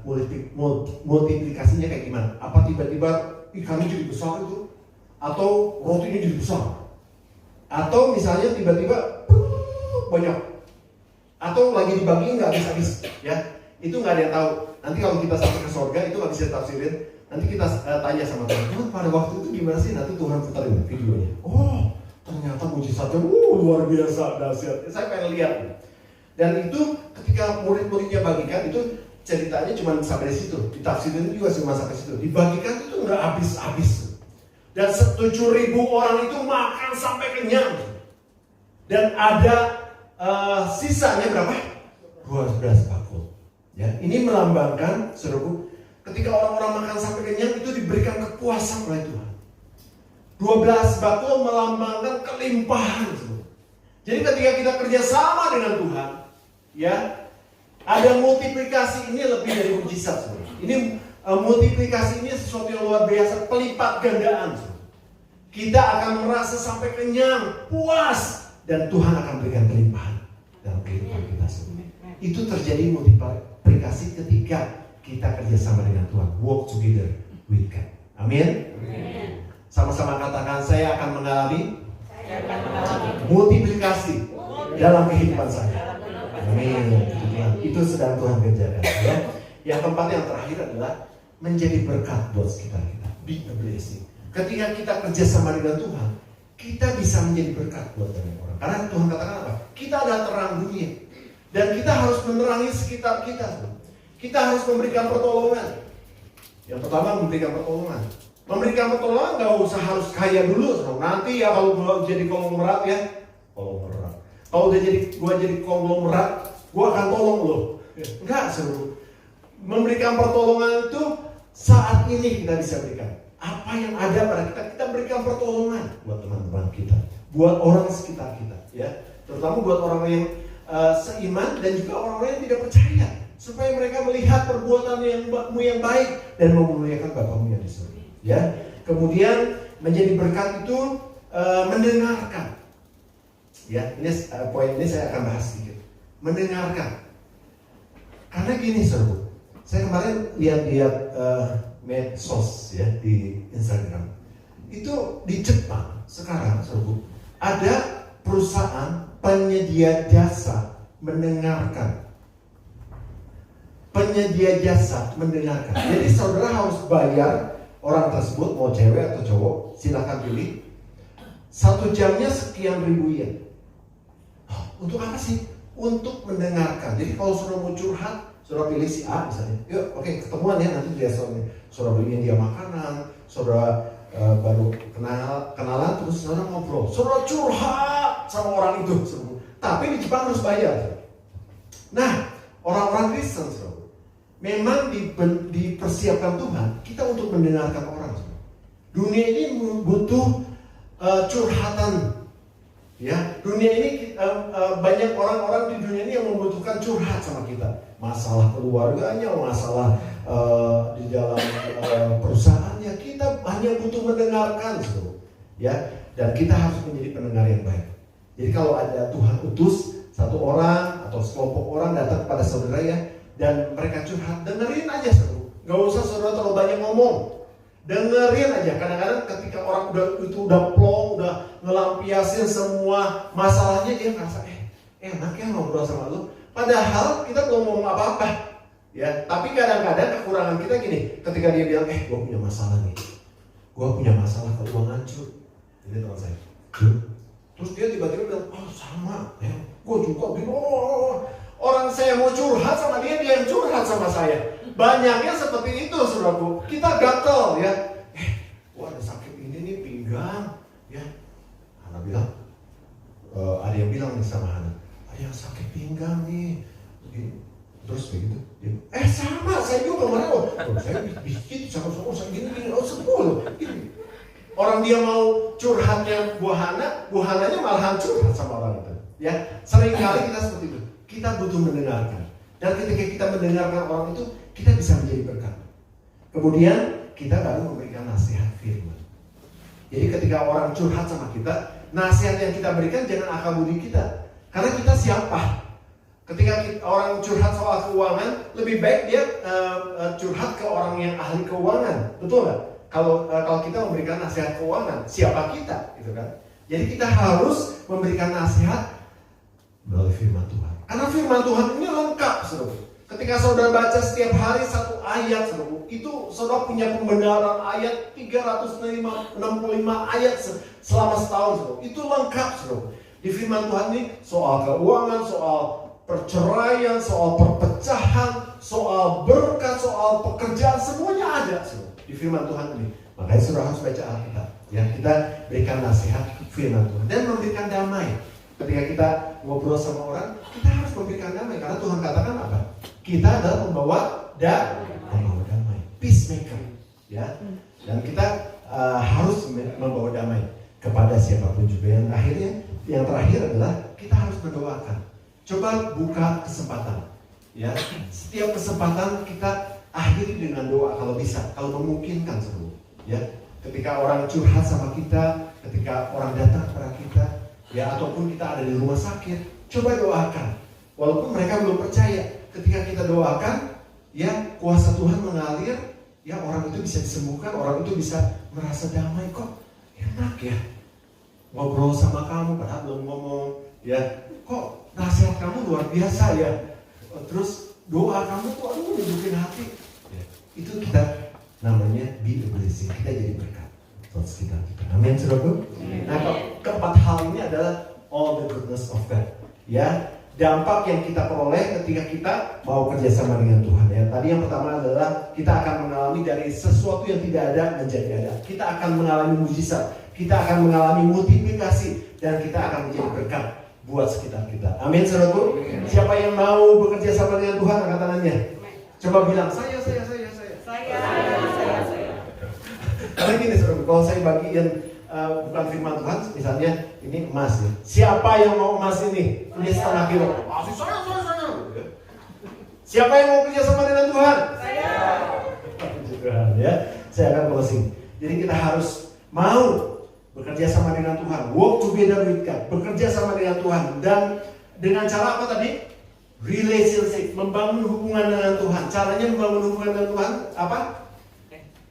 multiplikasinya kayak gimana. Apa tiba-tiba ikannya jadi besar itu, atau rotinya jadi besar, atau misalnya tiba-tiba banyak, atau lagi dibagi nggak habis-habis, ya itu nggak ada yang tahu. Nanti kalau kita sampai ke surga itu nggak bisa tafsirin. Nanti kita tanya sama Tuhan, pada waktu itu gimana sih? Nanti Tuhan putarin videonya. Oh ternyata mujizatnya luar biasa dahsyat. Saya pengen lihat. Dan itu ketika murid-muridnya bagikan itu ceritanya cuma sampai di situ, ditafsirin juga cuma sampai situ. Dibagikan itu nggak habis-habis. Dan 7.000 orang itu makan sampai kenyang. Dan ada sisanya berapa? 12 bakul. Ya, ini melambangkan, saudaraku, ketika orang-orang makan sampai kenyang itu diberikan kepuasan oleh Tuhan. 12 bakul melambangkan kelimpahan. Saudara. Jadi ketika kita kerjasama dengan Tuhan, ya. Ada multiplikasi ini lebih dari mujizat. Ini multiplikasi ini sesuatu yang luar biasa, pelipat gandaan. Kita akan merasa sampai kenyang, puas, dan Tuhan akan berikan kelimpahan dalam kehidupan kita semua. Itu terjadi multiplikasi ketika kita kerjasama dengan Tuhan, work together with God. Amin. Sama-sama katakan, saya akan mengalami multiplikasi dalam kehidupan saya. Amin. Itu sedang Tuhan kerjakan. Ya. Yang keempat, yang terakhir adalah menjadi berkat buat sekitar kita. Be a blessing. Ketika kita kerjasama dengan Tuhan, kita bisa menjadi berkat buat banyak orang. Karena Tuhan katakan apa? Kita adalah terang dunia. Dan kita harus menerangi sekitar kita. Kita harus memberikan pertolongan. Yang pertama, memberikan pertolongan. Memberikan pertolongan gak usah harus kaya dulu. Nanti ya kalau jadi konglomerat ya, konglomerat. Kalau udah gua jadi konglomerat, gua akan tolong lo. Enggak, seluruh. Memberikan pertolongan itu saat ini kita bisa berikan. Apa yang ada pada kita berikan pertolongan buat teman-teman kita, buat orang sekitar kita, ya. Terutama buat orang yang seiman dan juga orang-orang yang tidak percaya, supaya mereka melihat perbuatan yang baik dan memuliakan Bapamu yang di surga. Ya. Kemudian menjadi berkat itu mendengarkan. Ya, ini poin ini saya akan bahas sedikit. Mendengarkan. Karena gini, saudara. Saya kemarin lihat medsos ya di Instagram. Itu di Jepang sekarang, saudara, ada perusahaan penyedia jasa mendengarkan. Penyedia jasa mendengarkan. Jadi saudara harus bayar orang tersebut, mau cewek atau cowok, silakan pilih. 1 jamnya sekian ribu yen. Untuk apa sih? Untuk mendengarkan. Jadi kalau saudara mau curhat, saudara pilih si A misalnya. Yuk, oke, ketemuan ya nanti di restoran. Saudara beliin dia makanan, saudara baru kenalan, terus saudara ngobrol. Saudara curhat sama orang itu. Tapi di Jepang harus bayar. Nah, orang-orang Kristen, saudara, memang dipersiapkan Tuhan kita untuk mendengarkan orang. Saudara. Dunia ini butuh curhatan. Ya, dunia ini banyak orang-orang di dunia ini yang membutuhkan curhat sama kita. Masalah keluarganya, masalah di dalam perusahaannya, kita hanya butuh mendengarkan, saudara. Ya, dan kita harus menjadi pendengar yang baik. Jadi kalau ada Tuhan utus satu orang atau sekelompok orang datang kepada saudara ya, dan mereka curhat, dengerin aja, saudara. Gak usah saudara terlalu banyak ngomong. Dengerin aja. Kadang-kadang ketika orang udah plong, udah ngelampiasin semua masalahnya, dia ngerasa enak ya ngobrol sama lu. Padahal kita belum ngomong apa-apa. Ya, tapi kadang-kadang kekurangan kita gini, ketika dia bilang, gue punya masalah nih. Gue punya masalah keuangan, cuy. Ini teman saya. Terus dia tiba-tiba bilang, sama ya. Gue juga bilang, orang saya mau curhat sama dia yang curhat sama saya. Banyaknya seperti itu, saudaraku. Kita gatel ya. Gue ada sakit ini nih, pinggang. Ya, Hana bilang, ada yang bilang nih sama Hana, ada yang sakit pinggang nih. Terus begitu, dia, sama, saya juga kemarin. Saya bikin sama-sama, saya gini, sepuluh. Gini. Orang dia mau curhatnya Bu Hananya malahan curhat sama orang itu. Ya, seringkali kita seperti itu. Kita butuh mendengarkan. Dan ketika kita mendengarkan orang itu, kita bisa menjadi berkat. Kemudian kita baru memberikan nasihat firman. Jadi ketika orang curhat sama kita, nasihat yang kita berikan jangan akal budi kita. Karena kita siapa? Ketika orang curhat soal keuangan, lebih baik dia curhat ke orang yang ahli keuangan, betul nggak? Kalau kita memberikan nasihat keuangan, siapa kita, gitu kan? Jadi kita harus memberikan nasihat melalui firman Tuhan. Karena firman Tuhan ini lengkap, saudara. Ketika saudara baca setiap hari satu ayat, saudara, itu saudara punya pembenaran ayat 365 ayat selama setahun, saudara. Itu lengkap, saudara. Di firman Tuhan ini soal keuangan, soal perceraian, soal perpecahan, soal berkat, soal pekerjaan, semuanya ada, saudara. Di firman Tuhan ini. Makanya saudara harus baca Alkitab. Ya, kita berikan nasihat firman Tuhan dan memberikan damai. Ketika kita ngobrol sama orang, kita harus memberikan damai karena Tuhan katakan apa? Kita adalah membawa damai, peacemaker, ya. Dan kita harus membawa damai kepada siapapun juga. Yang terakhir adalah kita harus mendoakan. Coba buka kesempatan, ya. Setiap kesempatan kita akhiri dengan doa kalau bisa, kalau memungkinkan, seluruh, ya. Ketika orang curhat sama kita, ketika orang datang kepada kita, ya, ataupun kita ada di rumah sakit, coba doakan. Walaupun mereka belum percaya, ketika kita doakan, ya, kuasa Tuhan mengalir, ya, orang itu bisa disembuhkan, orang itu bisa merasa damai. Kok enak ya ngobrol sama kamu, padahal belum ngomong, ya, kok nasihat kamu luar biasa ya, terus doa kamu tuh nunjukin hati, ya, itu kita namanya be a blessing, kita jadi berkat buat sekitar kita. Amin, saudaraku. Nah, keempat hal ini adalah all the goodness of God. Ya, dampak yang kita peroleh ketika kita mau kerjasama dengan Tuhan. Ya, tadi yang pertama adalah kita akan mengalami dari sesuatu yang tidak ada menjadi ada. Kita akan mengalami mujizat, kita akan mengalami multiplikasi, dan kita akan menjadi berkat buat sekitar kita. Amin, saudaraku. Siapa yang mau bekerja sama dengan Tuhan, angkat tangannya. Coba bilang, saya. Karena gini, saudaraku, kalau saya bagian bukan firman Tuhan, misalnya ini emas ya. Siapa yang mau emas ini? Ini setengah kilo. Saya. Siapa yang mau kerja sama dengan Tuhan? Saya. Tuhan, ya. Saya akan closing. Jadi kita harus mau bekerja sama dengan Tuhan. Work together with God. Bekerja sama dengan Tuhan. Dan dengan cara apa tadi? Relationship. Membangun hubungan dengan Tuhan. Caranya membangun hubungan dengan Tuhan apa?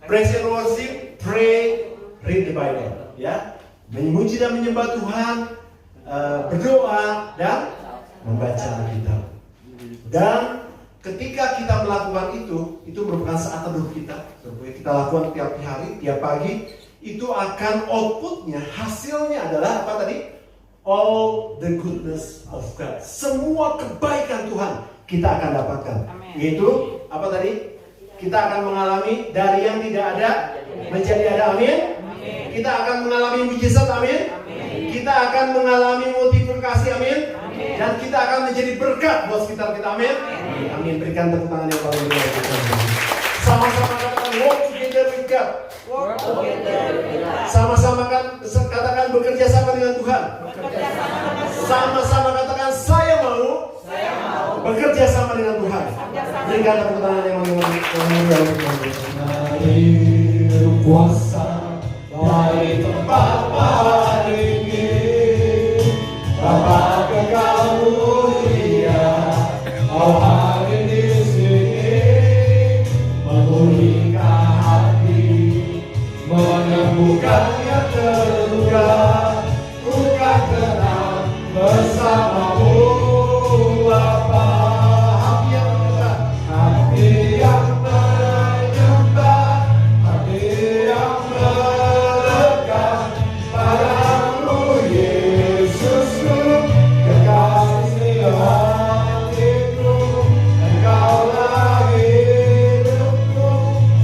Praise and worship, pray, read the Bible, ya, memuji dan menyembah Tuhan, berdoa dan membaca Alkitab. Dan ketika kita melakukan itu merupakan saat teduh kita. Kita lakukan tiap hari, tiap pagi. Itu akan outputnya, hasilnya adalah apa tadi? All the goodness of God. Semua kebaikan Tuhan kita akan dapatkan. Yaitu apa tadi? Kita akan mengalami dari yang tidak ada menjadi ada, amin. Kita akan mengalami mujizat, amin. Kita akan mengalami multiplikasi, amin. Dan kita akan menjadi berkat buat sekitar kita. Amin. Amin. Berikan tepuk tangan yang paling meriah. Sama-sama katakan walk together with God. Work together with us. Sama-sama katakan bekerja sama dengan Tuhan. Sama-sama katakan saya mau bekerja sama dengan Tuhan. Berikan tepuk tangan yang meriah untuk Tuhan. Dari kuasa dari tempat paling tinggi, Bapa kekal mulia, Kau hadir di sini, memulihkan hati, menyembuhkan yang terluka, bukan tenang bersamamu, Bapa. Hati yang menyembah, hati yang melekat padamu, Yesusku, kekasih hatiku, Engkaulah hidupku,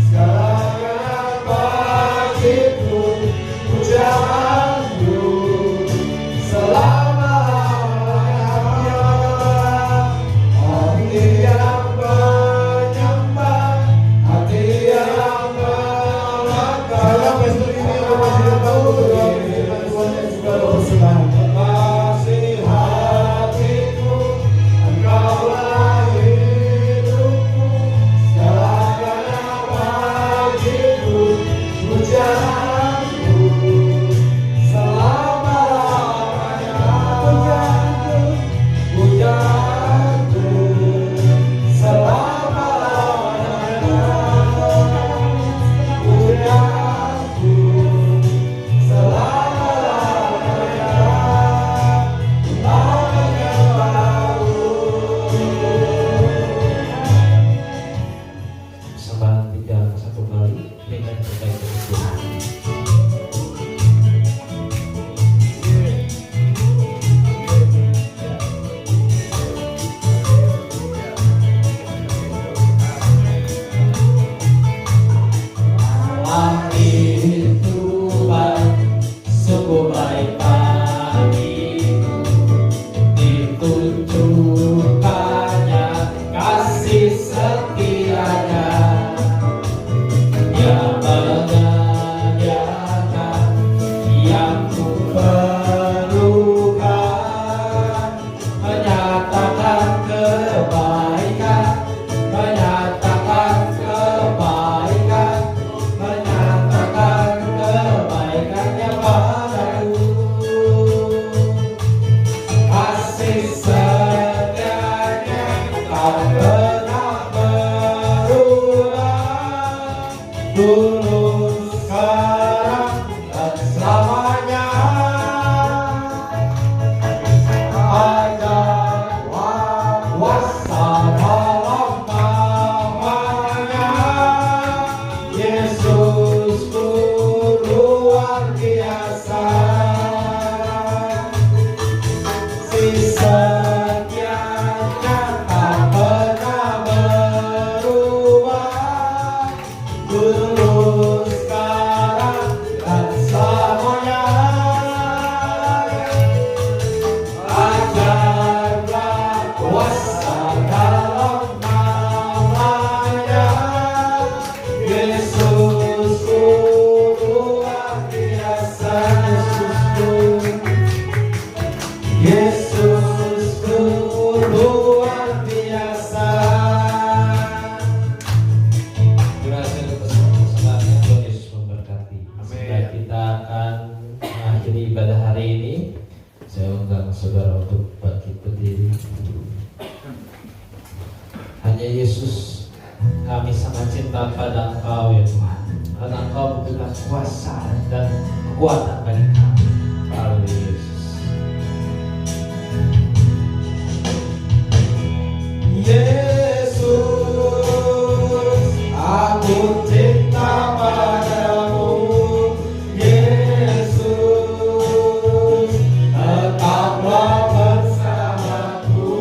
segalanya bagiku, pujaanku selama-lamanya. Hati yang menyembah, hati yang melekat. Dalam pesta ini Bapak tidak tahu berdoa firman Tuhan yang juga bersembahan. Kekasih hatiku, Engkaulah hidupku, segalanya bagiku, pujaanku selama-lamanya. Pujaanku selama-lamanya. Pujaanku selama-lamanya. Persembahan 3 kali dengan kita itu. Allah itu baik, sungguh baik bagiku, ditunjukkannya kasih setianya, Dia menyediakan yang ku perlukan, menyatakan kebaikan, menyatakan kebaikan, menyatakan kebaikannya padaku. Kasih setianya tak pernah berubah, dulu, sekarang, dan selamanya. Ada kuasa dalam namanya, Yesusku luar biasa. Si setianya tak pernah berubah, dulu, sekarang, dan selamanya. Ajarlah kuasa dalam namanya, Yesusku luar biasa. Yesusku luar biasa. Terima kasih untuk persembahannya. Tuhan Yesus memberkati. Sebelum kita akan mengakhiri ibadah hari ini, saya undang saudara untuk bangkit berdiri. Hanya Yesus, kami sangat cinta pada Engkau ya Tuhan, karena Engkau memberikan kuasa dan kekuatan bagi kami. Haleluya Yesus. Yesus, aku cinta padamu. Yesus, tetaplah bersamaku.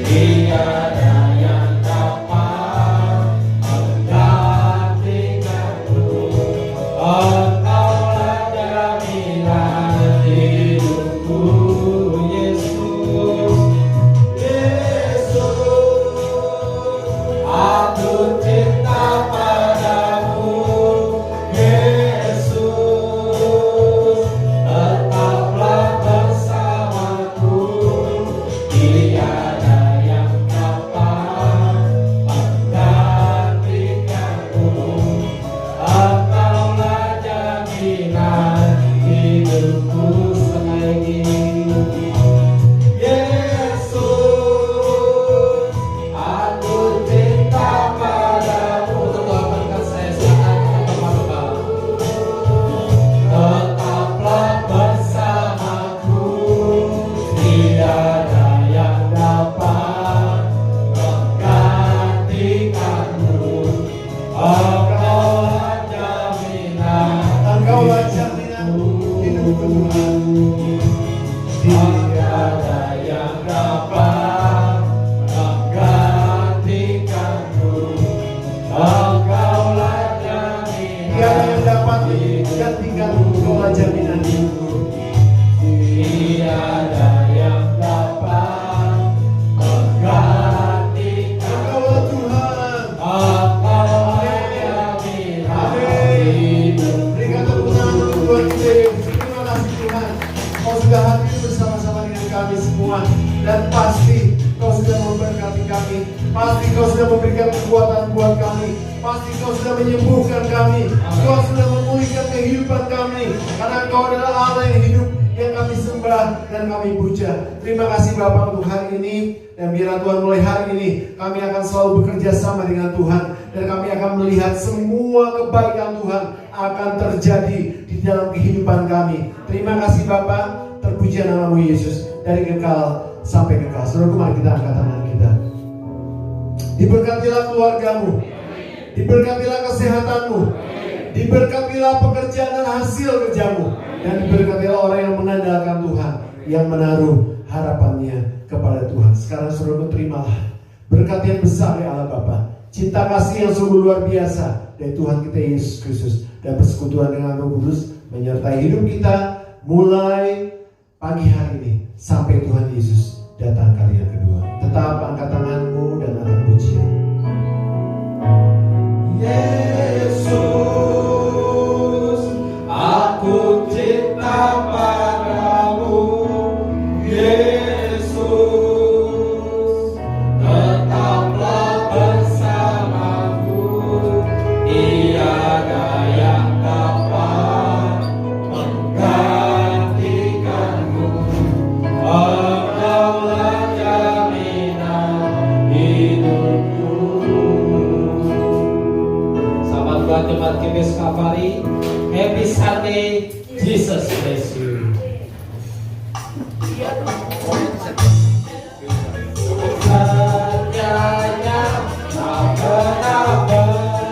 Tiada yang dapat menggantikanmu. Engkaulah jaminan hidupku, Yesus. gantikan engkau jaminan hidup. Tiada yang dapat menggantikan Engkaulah Tuhan. Engkau yang hidup. Berikan tepuk tangan untuk Tuhan kita, Yesus. Terima kasih Tuhan. Kau sudah hadir bersama-sama dengan kami semua. Dan pasti Kau sudah memberkati kami. Pasti Kau sudah memberikan kekuatan buat kami. Pasti Kau sudah menyembuhkan kami. Kau sudah memulihkan kehidupan kami. Karena Kau adalah Allah yang hidup, yang kami sembah dan kami puja. Terima kasih Bapa untuk hari ini. Dan biarlah Tuhan mulai hari ini kami akan selalu bekerja sama dengan Tuhan. Dan kami akan melihat semua kebaikan Tuhan akan terjadi di dalam kehidupan kami. Terima kasih Bapa. Terpuji namamu Yesus. Dari kekal sampai kekal. Saudaraku, mari kita angkat tangan kita. Diberkatilah keluargamu. Diberkatilah kesehatanmu. Diberkatilah pekerjaan dan hasil kerjamu. Dan diberkatilah orang yang mengandalkan Tuhan, yang menaruh harapannya kepada Tuhan. Sekarang saudaraku, terimalah berkat yang besar ya Allah Bapa, cinta kasih yang sungguh luar biasa dari Tuhan kita Yesus Kristus, dan persekutuan dengan Roh Kudus menyertai hidup kita mulai pagi hari ini sampai Tuhan Yesus datang kali yang kedua. Tetap angkat tanganmu dan angkat pujian. Yesus, aku cinta padamu. Yesus, tetaplah bersamaku. Tiada yang dapat menggantikanmu. Engkaulah jaminan hidupku. Selamat buat jemaat GBS Kalvari. Happy Sunday. Jesus bless you. Senyanya tak pernah berubah.